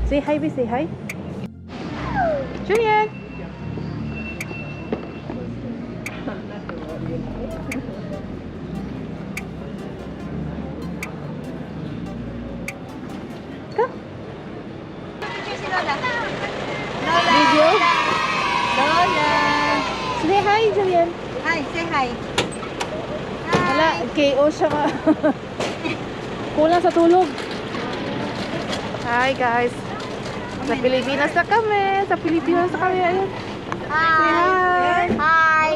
Say hi, be. Say hi. Julian. Come. Video. Lola. Say hi, Julian. Hi, say hi. Wala, KO siya nga. Kulang sa tulog. Hi guys. Sa Pilipinas na kami. Sa Pilipinas na kami. Ayun. Hi. Hi.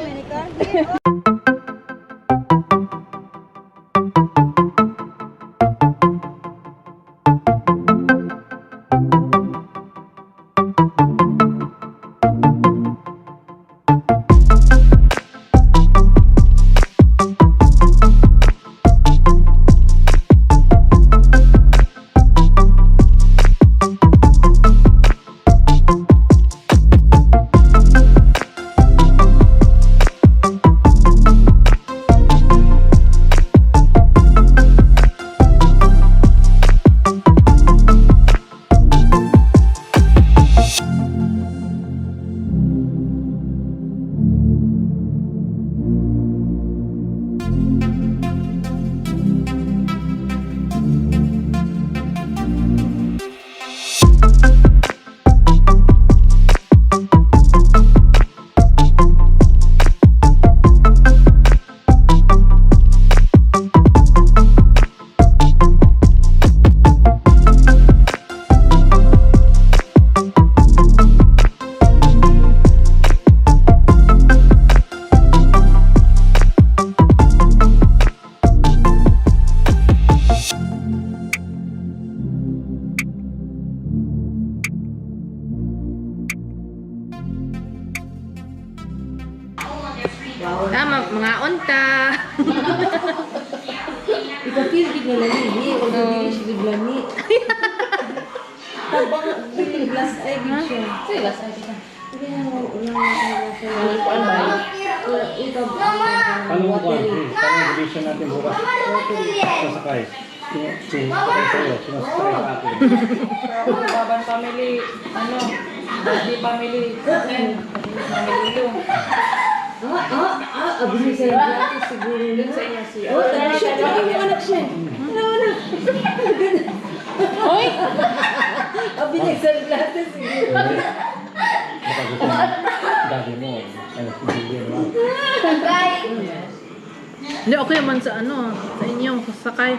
Mga unta. Ipapilgid na lang hindi. O hindi siya giblani. Tabang biliglas ay gid siya. Biliglas ay gid siya. Hindi na Paano mo ba? Paano division natin bukas? Sasakay. Sinasakay sa'yo. Sinasakay sa akin. Baban family, Daddy family, family yung. Abis sa gratis siguro din sa inyo siya. Oh, siya yung anak siya. Ano? Hoy! Abis sa gratis siguro. Baka gusto mo. Daddy mo. Ano, sinigyan mo. Hindi, okay naman sa sa inyo, sakay.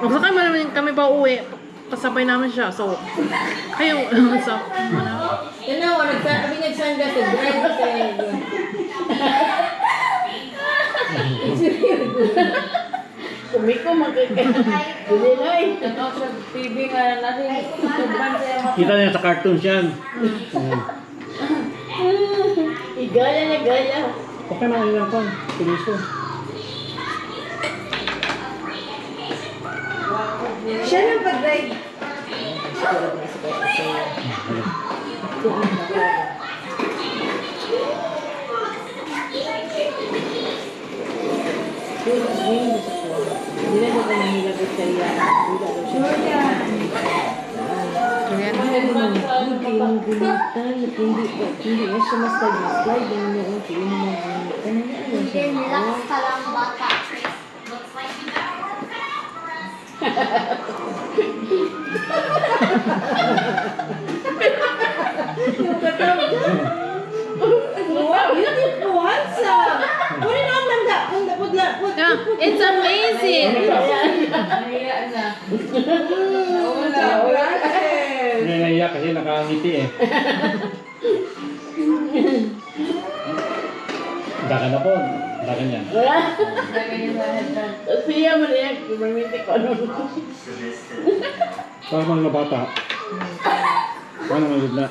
Magsakay mo naman kami pa uwi. Kasabay namin siya, so, kayo, sa, Kami nagsanda sa drive. Kumiko magkakaroon. Dulilay. Ito sa TV nga natin. Kita niya sa cartoons yan. Igaya na gaya. Okay na ilang pan. Piliso. Siya nang pag-drive. Hindi na ko nahilabot sa iya. Hindi na siya mas-slide. Hindi na siya Relax ka lang, bata. yung katawag. Wow, beautiful, handsome. Pwede na ang nanda. it's amazing! Nahiya na. Hindi naiyak kasi nakangiti eh. Dakan na po. Dakan yan. Siya mo na yan. Kumamiti ko ano. Parang mga bata. Paano malid na?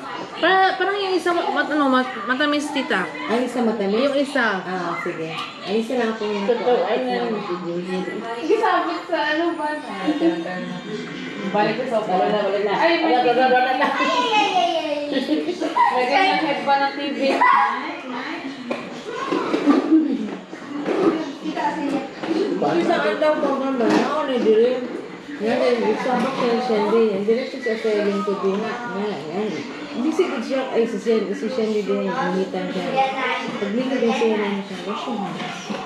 Parang yung isa, matamis tita. Ay, isa matamis? Yung isa. Ah, sige. Ay, isa lang ako yung Totoo, ay na. Gisabot sa ano ba? Balik ko sa wala na. Ay, may TV. Lagyan ng headband ng TV. Isang andaw ko naman. Ako na din. Yan, isabak siya ni Shandy. Hindi na siya sa selling to din na. Yan. Hindi siya, ay si Shandy din, initan siya. Pagligo din siya na siya, wash your hands.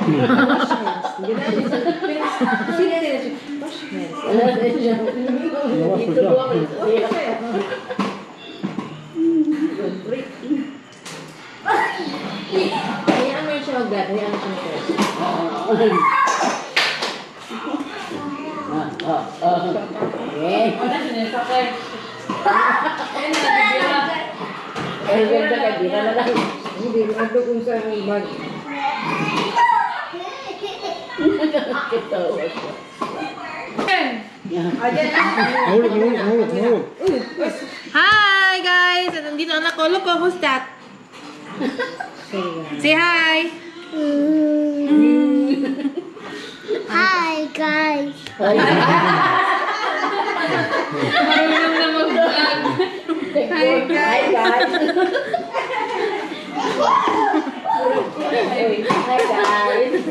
Wash hands. Hindi na siya sa Pilipinas. Sino din siya, wash hands. Ano na siya? Ito doon ako. Break. Hayaan mo siya mag-dad. Hayaan mo siya mag-dad. Ano sinisakay? Ay, ganda ka, di na lang. Hindi, ando kung saan yung bag. Kitawa siya. Mahulog. Hi guys! Nandito anak ko. Look, who's that? Say hi! Hi guys. Marunong na mag-vlog. Hi, guys. Hi, guys.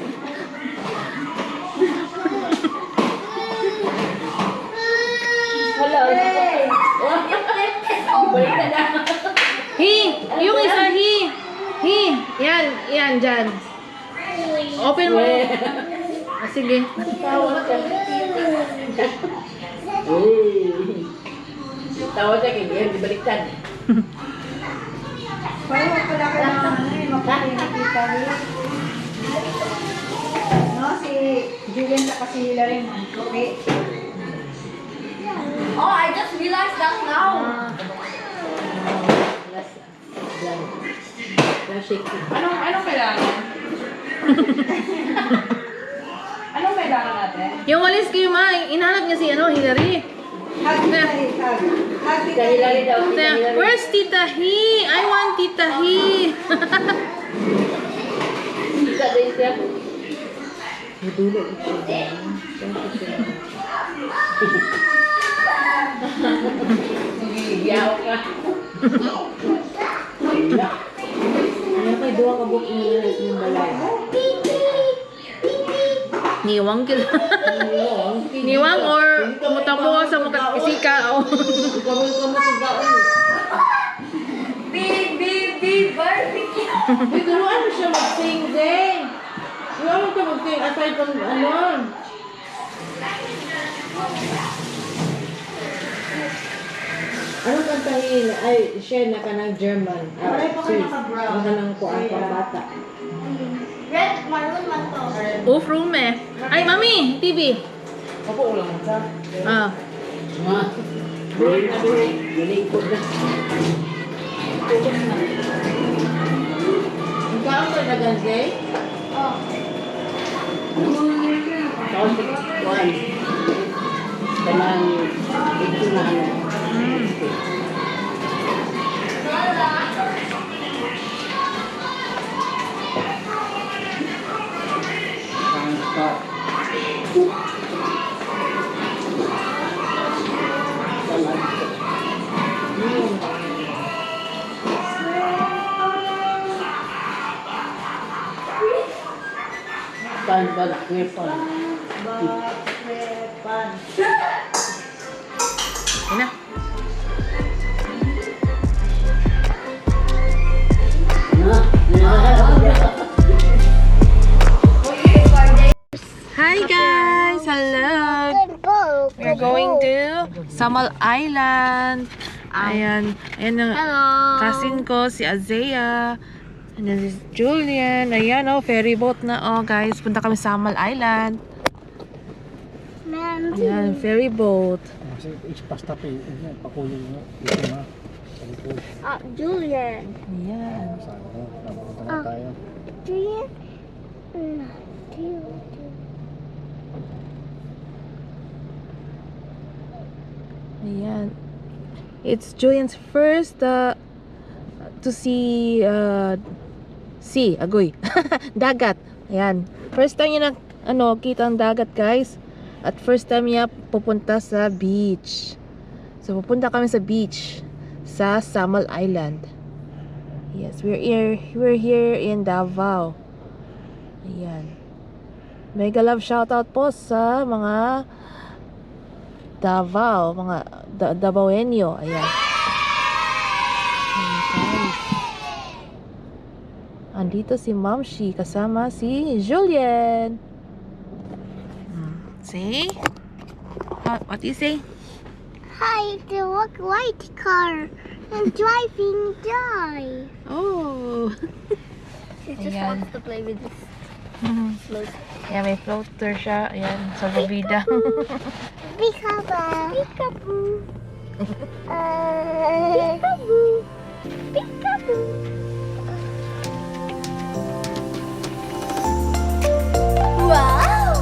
Hello. Balik na na. He! Yung isa, he! He! Yan, dyan. Open mo. Ah, sige. Tawa ka. Tawa siya kay Gwen, di baliktad. Parang pala ka na makikita niyo. No, si Julian at si Hilary. Okay. Oh, I just realized that now. Anong kailangan? Anong kailangan natin? Yung walis kayo, ma. Inahanap niya si Hilary. Hug na rin, hug. Hug Tita Hilary daw, Tita Tita, Hilary. where's Tita He? I want Tita He. Tita din siya. Gigiyaw ka. Ano kay duwa ka buk ng balay? Niwang kita. Niwang or mutabo sa mukha kisika. Oh. Ikaw mo sigaon. Beep, barbecue. Bituruan mo siya mag-sing din. Iwan ka mag-sing aside from ano. Anong kantahin? Ay, siya na ka ng German. Wala pa kayo Swiss. naka-brown. Ang kanang kuan pang bata. Red, maroon man to. Off room eh. Ay, mami! TV. Ako ulang mo siya. Ah. Ma. Break na break. Nalingkod na. Ang kaon ko na gansay? Oh. Kaon ko kuan. Kanang ito na ano. Pan bag weapon. Yun na. Hi guys! Hello! We're going to Samal Island. Ayan. Ayan ang Hello. cousin ko, si Azea. And then si Julian. Ayan oh, ferry boat na oh guys. Punta kami sa Samal Island. Ayan, ferry boat. Pasta pa pakulo mo. Ito na. Julian. Ayan. Napunta na tayo. Julian? Ayan. It's Julian's first to see sea, agoy. Dagat. Ayan. First time niya na kita ang dagat, guys. At first time niya pupunta sa beach. So pupunta kami sa beach sa Samal Island. Yes, we're here in Davao. Ayan. Mega love shoutout po sa mga Davao, mga Davaoenyo. Ayan. Ayan, guys. Andito si Mamshi kasama si Julian. See? What do you say? Hi, the white car. I'm driving die. Oh. She just Ayan. wants to play with this float. Ayan, may floater siya. Ayan, sa bibida. Peekaboo. Peekaboo. Peekaboo. Peekaboo. Wow.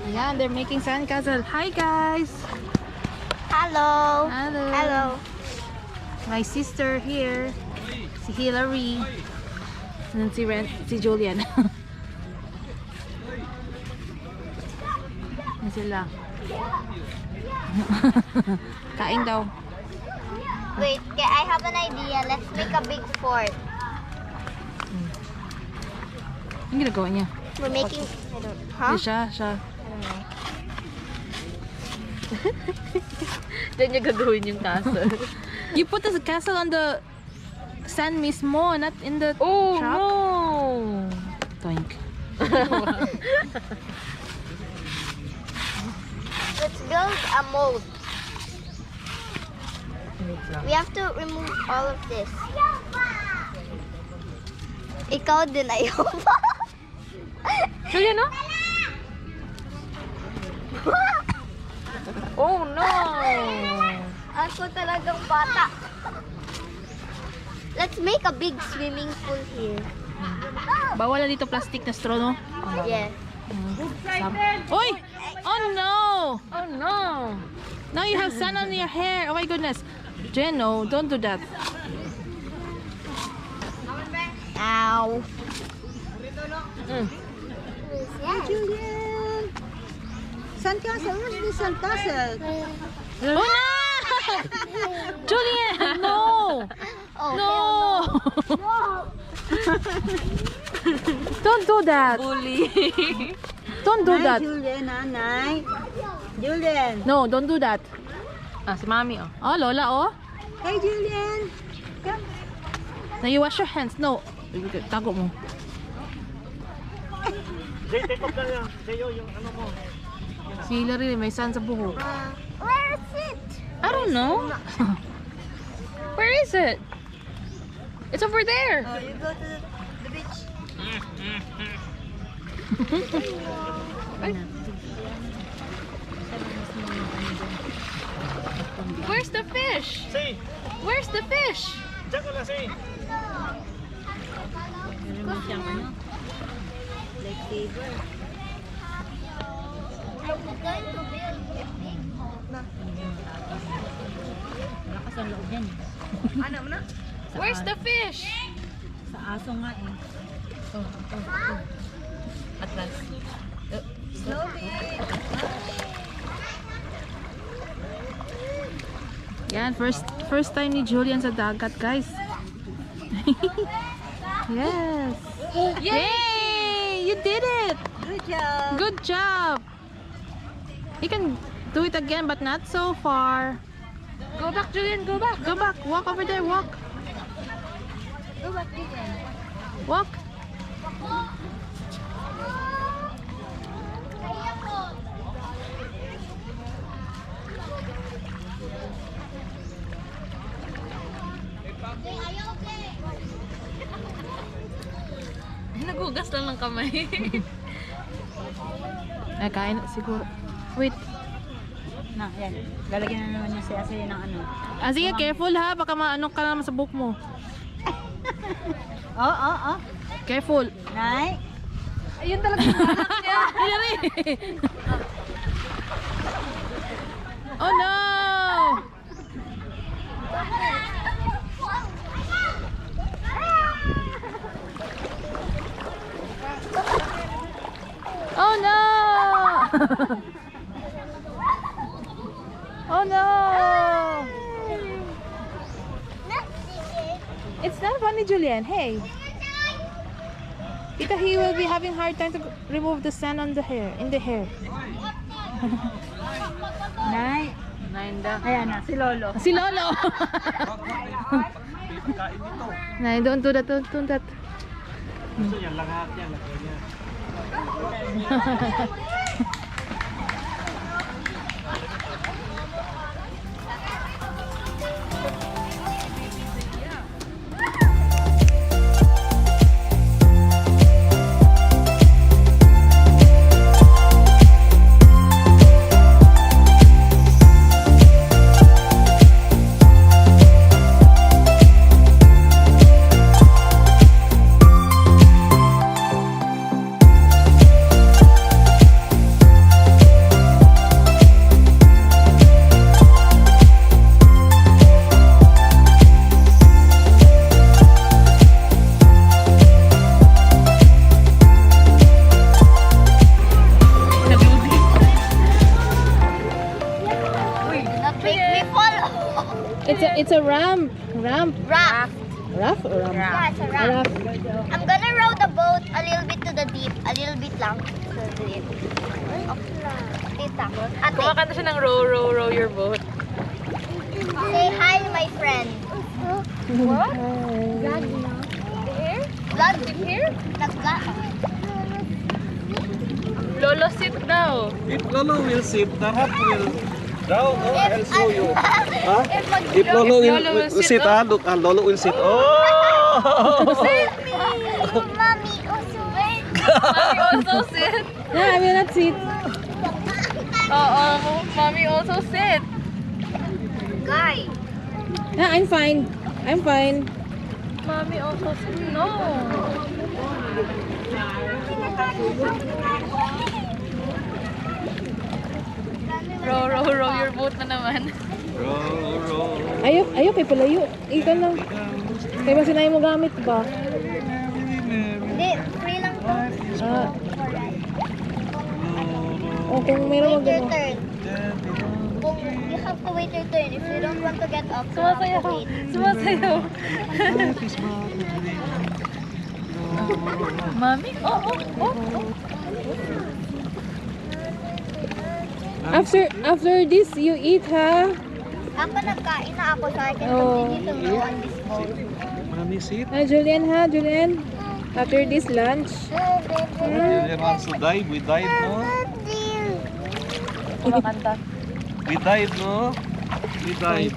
Ayan, they're making sandcastle. Hi, guys. Hello. Hello. Hello. My sister here. Si Hillary. And then si Julian. Yan sila. Kain daw. Wait, okay, I have an idea. Let's make a big fort. Ang ginagawa niya? We're making. I don't. Huh? Siya. Diyan niya gagawin yung castle. You put the castle on the sand mismo, not in the truck. No. Toink. Let's build a mold. We have to remove all of this. Ikaw din ayaw pa. Julian, no? Oh no! Ako talagang bata. Let's make a big swimming pool here. Bawal na dito plastic na straw, no? Yeah. Oy! Oh no! Oh no! Now you have sand on your hair. Oh my goodness. Jen, no, don't do that. Ow. Julian! Sandcastle, where's the sandcastle? Oh no! Julian, no! Oh, No! no. Don't do that. Bully. Don't do that. Julian, nanay. Julian. No, don't do that. Ah, si Mami, oh. Oh, Lola, oh. Hey, Julian. Come. Now you wash your hands. No. Tago mo. Jay, take off na yan. Jay, yung ano mo. Si Hilary, may sand sa buhok. Where is it? I don't know. Where is it? It's over there. Oh, you go to the beach. Where's the fish? Say, Where's the fish? dyan ka na, say. bigger. I'm going to build a big home. Lakas ang loob yan. Where's the fish? Sa aso nga eh. Atlas. Yan, first time ni Julian sa dagat, guys. Yes. Yay! You did it! Good job. Good job! You can do it again, but not so far. Go back, Julian. Go back. Go back. Walk over there. Walk. Go back again. Walk. Nagugas lang ng kamay. Ay, kain siguro. Wait. Na, yan. Lalagyan na naman yung siya ng ano. Ah, sige, careful ha. Baka maano ka naman sa buhok mo. Oh. Careful. Nay. Ayun talaga yung anak niya. Oh no! Oh no! Oh no! It's not funny, Julian. Hey. Tita, he will be having hard time to remove the sand on the hair, in the hair. Nay. Ayan na, si Lolo. Si Lolo! Nay, don't do that, don't do that. Gusto niya, lahat yan. Lagay niya. It's a ramp. Ramp. Raft. Raft or ramp? Yeah, it's a raft. I'm gonna row the boat a little bit to the deep. A little bit lang. To the deep. Tita. Ate. Kumakanta siya ng row, row, row your boat. Say hi, my friend. What? Vlog, no? Here? Vlog? Here? Nag-vlog. Lolo, sit daw. If Lolo will sit, the rat will down. Oh, I'll show you. Huh? If Lolo will sit, look, Lolo will sit. Oh! Mommy also wait. Mommy also sit. Yeah, I will not sit. Mommy also sit. Guy. Yeah, I'm fine. I'm fine. Mommy also sit. No. Row your boat na naman. Row. Ayok, kay palayo. Ikaw lang. Kaya ba sinay mo gamit ba? Hindi, free lang to. Kung meron Wait your mag turn. You have to wait your turn. If you don't want to get off, you have to wait. Sumasayaw. Mami? After this, you eat, ha? Ako nagkain na ako so I can continue to row on this boat. Mommy sit. Julian, ha? Julian? After this lunch. Julian wants to dive. We dive, no? Kumakanta. We dive, no? We dive.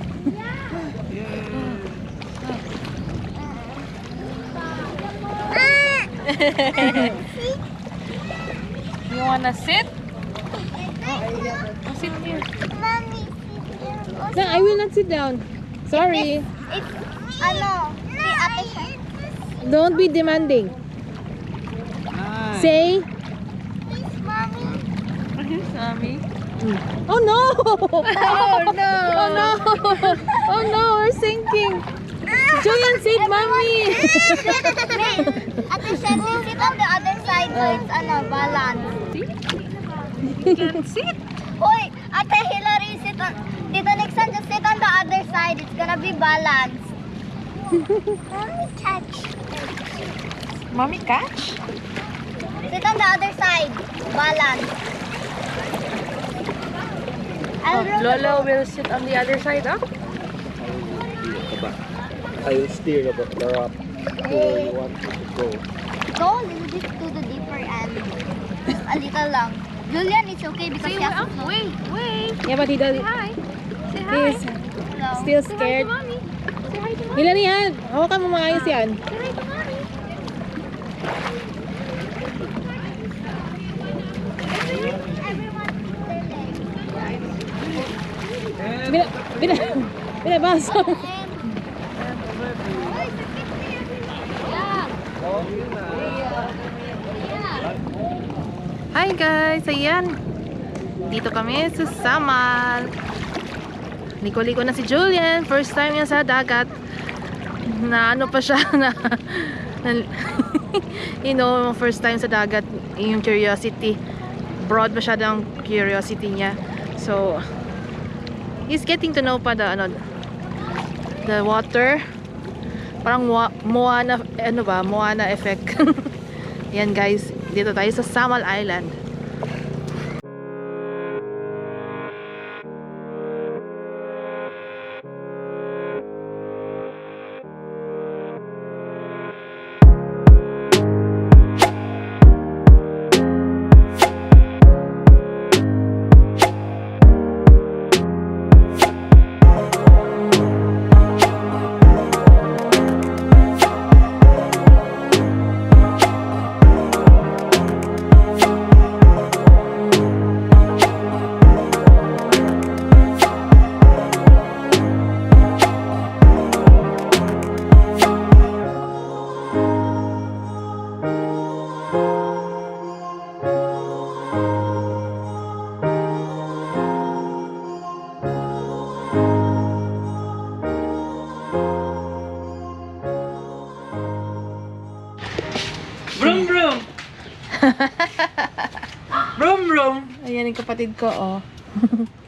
You wanna sit? Sit here. Mommy, No, I will not sit down. Sorry. it's ano, si ate siya. Don't be demanding. Say, Mommy? Oh no! Oh no! Oh no! Oh no, we're sinking! Julian, sit, mommy! Ate Shelly, sit on the other side so it's balance. You can sit. Hoy, Ate Hillary, sit on... Tito Nixon, just sit on the other side. It's gonna be balanced. Mommy, catch. Mommy, catch? Sit on the other side. Balance. I'll roll the Lola will sit on the other side, huh? I will steer the rock to where you want it to go. Go a little bit to the deeper end. Just a little lang. Julian, it's okay because he has to float. Wait. Yeah, but he does. Hi. Say hi. He's Hello. still scared. Mommy. Say hi to Mommy. Hillary, yan. Hawakan mo maayos yan. Say hi to Mommy. Everyone put their legs. Binabasa. Hi guys, ayan. Dito kami sa Samal. Liko-liko na si Julian. First time niya sa dagat. Na ano pa siya na, you know, first time sa dagat, yung curiosity. Broad masyadong curiosity niya. So, he's getting to know pa the water. Parang Moana, Moana effect. Yan guys, dito tayo sa Samal Island. Vroom vroom. Vroom vroom. Ayan yung kapatid ko, oh.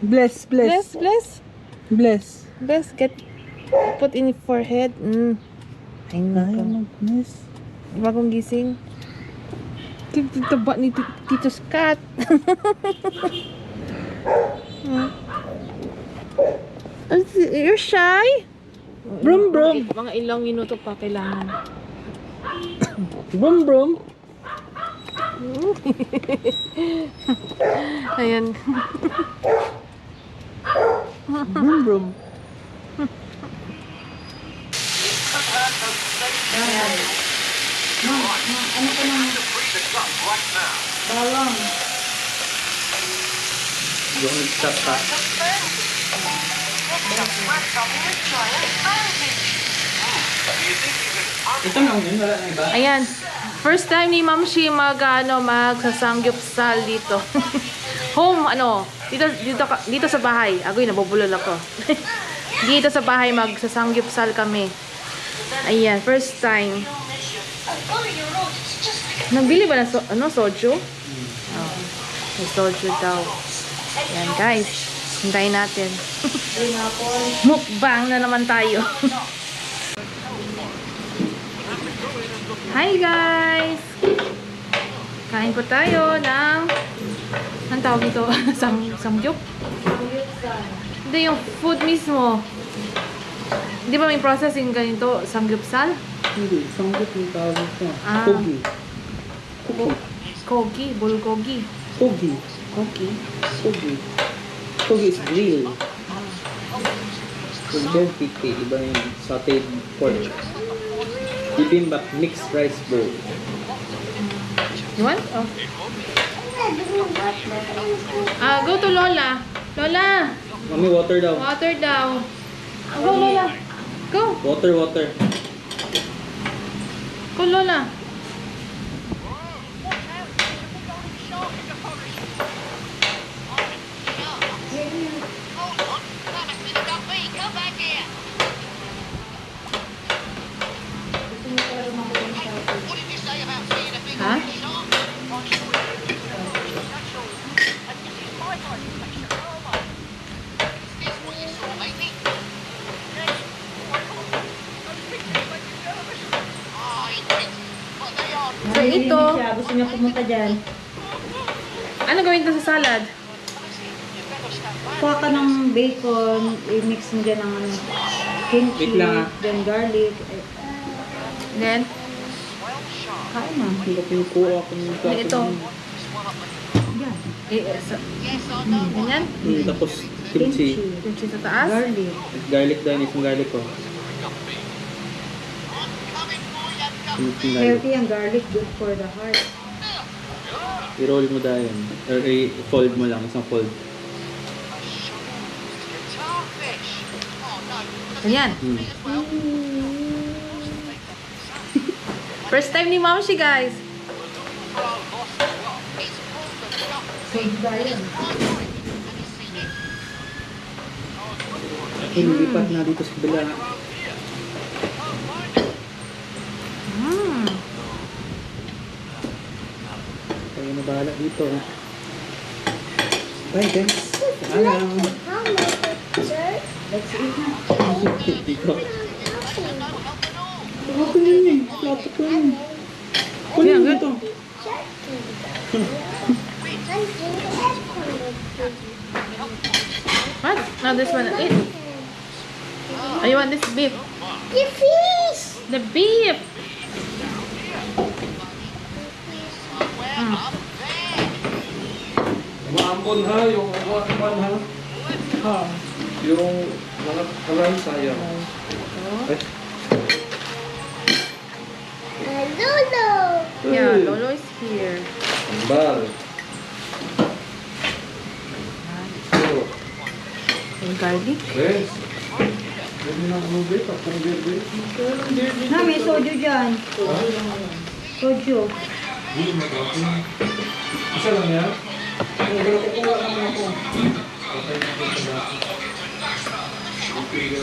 Bless, Bless, bless. Bless. Bless, put in your forehead. Ay, nako. Bless. Bagong gising. Taba ni Tito Scott. You're shy? Brum, brum. Mga ilang minuto pa kailangan. Brum, brum. Ayan. Brum, brum. Yung nag-stop ka. Ito na yun, wala na iba. Ayan. First time ni Ma'am Shi magsasangyupsal dito. Home, dito sa bahay. Agoy, nabubulol ako. Dito sa bahay magsasangyupsal kami. Ayan, first time. Nagbili ba ng soju? Oh, may soju daw. Ayan, guys. Hintayin natin. Mukbang na naman tayo. Hi guys! Kain po tayo ng anong tawag ito? Samgyup? Hindi, yung food mismo. Di ba may processing ganito? Samgyupsal? Hindi, sanggit yung tawag ito. Ah. Kogi. Kogi, bulgogi. Kogi. Kogi. Kogi. Kogi is grill. Kung Benpite, iba yung sauteed pork. Bibimbap mixed rice bowl. You want? Oh. Go to Lola. Lola! Mami, water daw. Water daw. Go, Lola. Go. Water. Go, Lola. Kaya gusto niya pumunta dyan. Ano gawin doon sa salad? Kuha ka ng bacon, i-mix mo dyan ng ano, kimchi, Wait lang, ah. then garlic. Then, Kain na. Hindi ko pinukuha ako ng ito. Yan. Ganyan. Tapos kimchi. Kimchi sa taas. Garlic. Garlic dahil isang garlic ko. Kimchi garlic. Healthy ang garlic, good for the heart. I-roll mo dahil. Or i-fold mo lang. Isang fold. Ganyan. First time ni Mamshi, guys. Lilipat na dito sa kabila. Kaya na bahala dito. Bye guys. Alam. Let's eat na. Dito. Ako yun eh. Plato ko yun. Kunin mo ito. What? Now this one. Eat. Oh, you want this beef? The fish! The beef! Maambon ha, yung one ha. Yung mga kalay sayang. Ay, Lulu! Yeah, Lolo is here. bal. Oh, And garlic. yes. Pwede na movie, tapong birthday. Na, may soju dyan. Soju. Isa lang yan?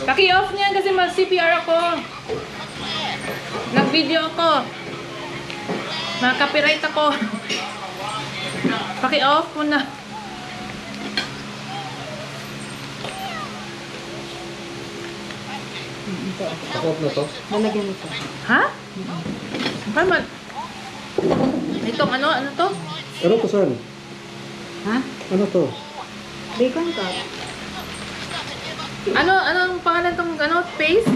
Paki-off niyan kasi mag-CPR ako. Nag-video ako. Mga-copyright ako. Paki-off muna. Takot na to. Lalagyan ito. Ha? Paano? Itong ano? Ano to? Ano to, San? Ha? Ano to? Bacon cup. Ano? Anong pangalan tong ano? Paste?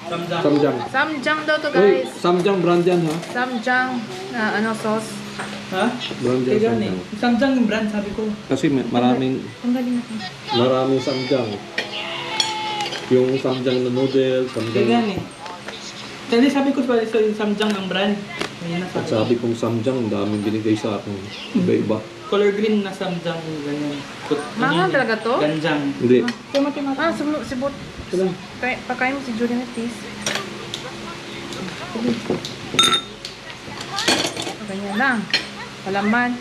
Samjang. Samjang. Samjang daw to, Uy, guys. Samjang brand yan ha? Samjang na ano sauce. Ha? Brand yan, Kaya gani. Samjang. Samjang yung brand sabi ko. Kasi maraming Samjang. Yung Samjang na noodle, Kaya Samjang. gani. Kasi sabi ko sa yung Samjang ng brand. Ayun na At sabi kong Samjang, ang daming binigay sa akin. Iba-iba. Color green na Samjang ganyan. Mahal talaga to? Ganjang. Hindi. Ah, sibot. Ito lang. Pakain mo si Julian at please. Ganyan lang. Palaman.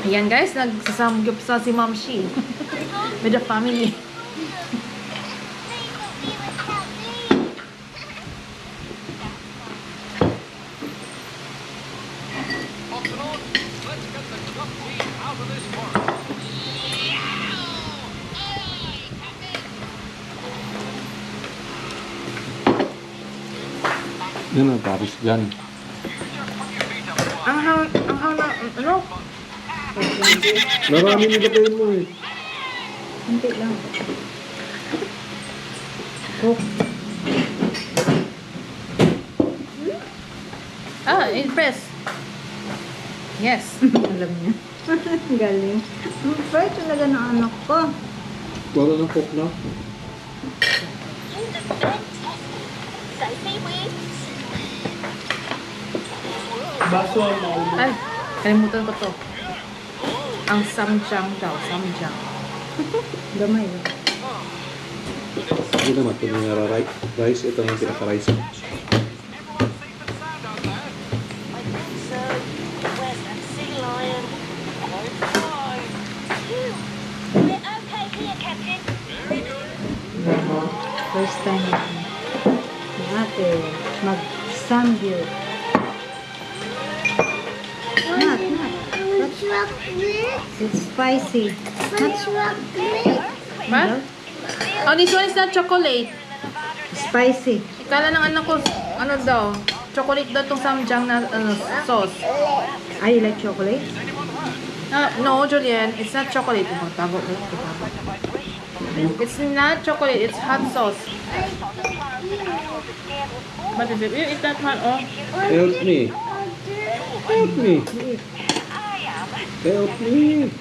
Ayan guys, nagsasamgyup sa si Ma'am Shi. With the family. Yan ang Paris dyan. Ang hang na, ano? Marami nilagayin mo eh. Kunti lang. Cook. Ah, impress. Yes. Alam niya. Galing. Fry talaga ng anak ko. Wala nang cook na. Baso ang maulog. Ay, kalimutan ko to. Ang samjang daw, samjang. Gamay lang. Hindi naman ito yung rice. Ito yung pinaka-rice. First time natin mag-samgyup. Not. Chocolate? It's spicy. Chocolate? What? Oh, this one is not chocolate. Spicy. Ikala ng anak ko, ano daw? chocolate daw tong samjang na sauce. Ah, you like chocolate? No, Julian, it's not chocolate. Tago. It's not chocolate, it's hot sauce. But is it? You eat that one, oh. Help me. Help me. Help me.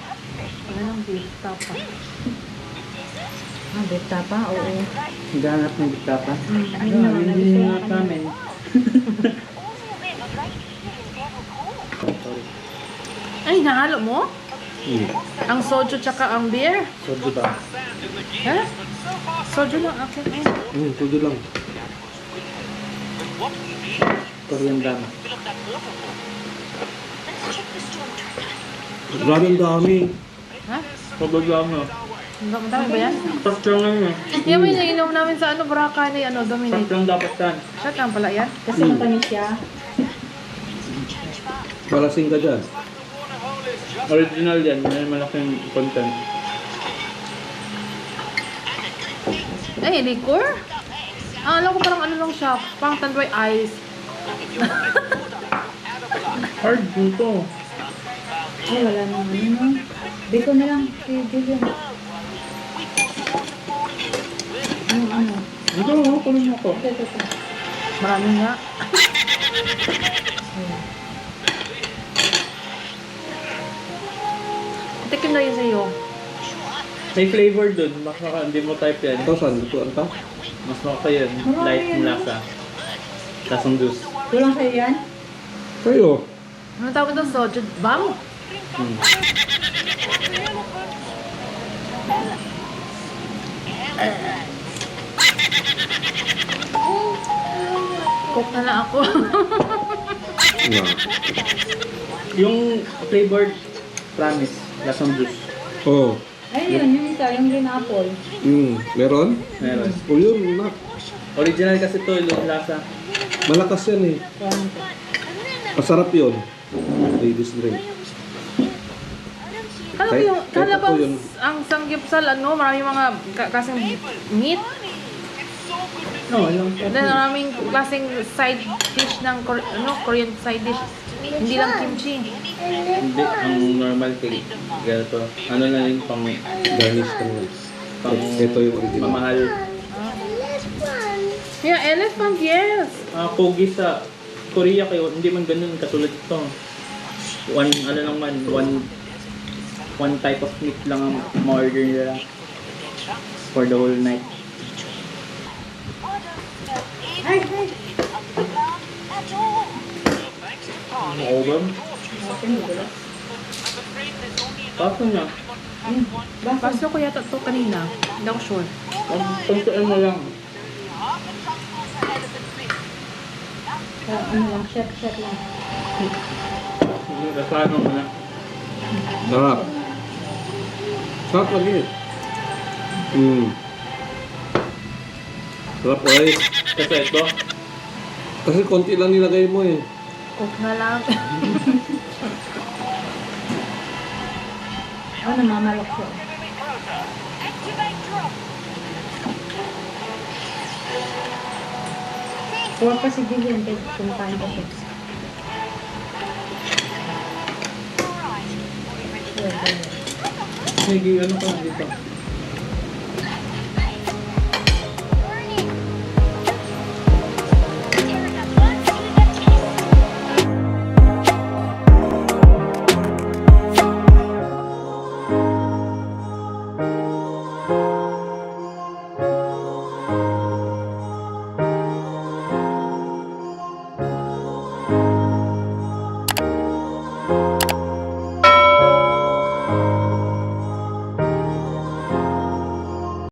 Anong beef tapa? Ah, beta pa? Oo. Ganap ng bitapa. Ayun naman, Hindi nga namin. Ay, nahalo mo? Hmm. Ang soju tsaka ang beer? So, di ba? Ha? Soju lang, okay. Tudo lang. Korean drama. Grabe ang dami. Ha? Korean drama. Ang dami ba yan? First lang lang eh. Yan mo yung nainom namin sa ano, Boracay na Dominic. First lang dapat yan. Shut lang pala yan. Kasi matamis siya. Malasing ka dyan. Original yan. May malaking content. Ay, liquor? Ah, alam ko parang ano lang siya. Parang Tanduay Ice. Hard dito. Ay, wala naman. Ano? Biko na lang. Si Julian. Ano? Dito mo, kunin mo ko. Marami nga. Tikim na yun sa'yo. May flavor dun. Baka hindi mo type yan. Ito, saan? Lutuan pa? Mas maka yun. Light yung lasa. Lasang juice. Kulang sa'yo yan? Kayo. Ano tawag ito? Soju? Bang? Hmm. Cook na lang ako. Na. Yung flavored promise. Lasang juice. Oh. Ay, yun. Yung isa. Yung green apple. Meron? Meron. O yun, nak. Original kasi to yung lasa. Malakas yan eh. Masarap yun. Ladies drink. Kala ko yung, Kahit kala ako ba yun. ang sanggipsal, ano, maraming mga klaseng meat? No, yung Then maraming klaseng side dish ng Korean side dish. Hindi lang kimchi. hindi. Ang normal cake. Ganito. Ano na yung pang Garnish ka na. pang Ito yung original. mamahal. Yeah, elephant, yes. Pogi sa Korea kayo, hindi man ganun katulad ito. Ano lang man, one type of meat lang ang ma-order nila for the whole night. Maubam? Paso niya. Paso ko yata to kanina. Hindi ako sure. Pagkaan mo lang. Ano lang. Chef lang. Kasano mo na. Sarap. Sarap lagi. Sarap guys. Kasi ito, Kasi konti lang nilagay mo eh. Cook na lang. Ano, namamalok siya. Kuha pa si Julian. Kaya kumakain ko siya. sige, ano pa dito?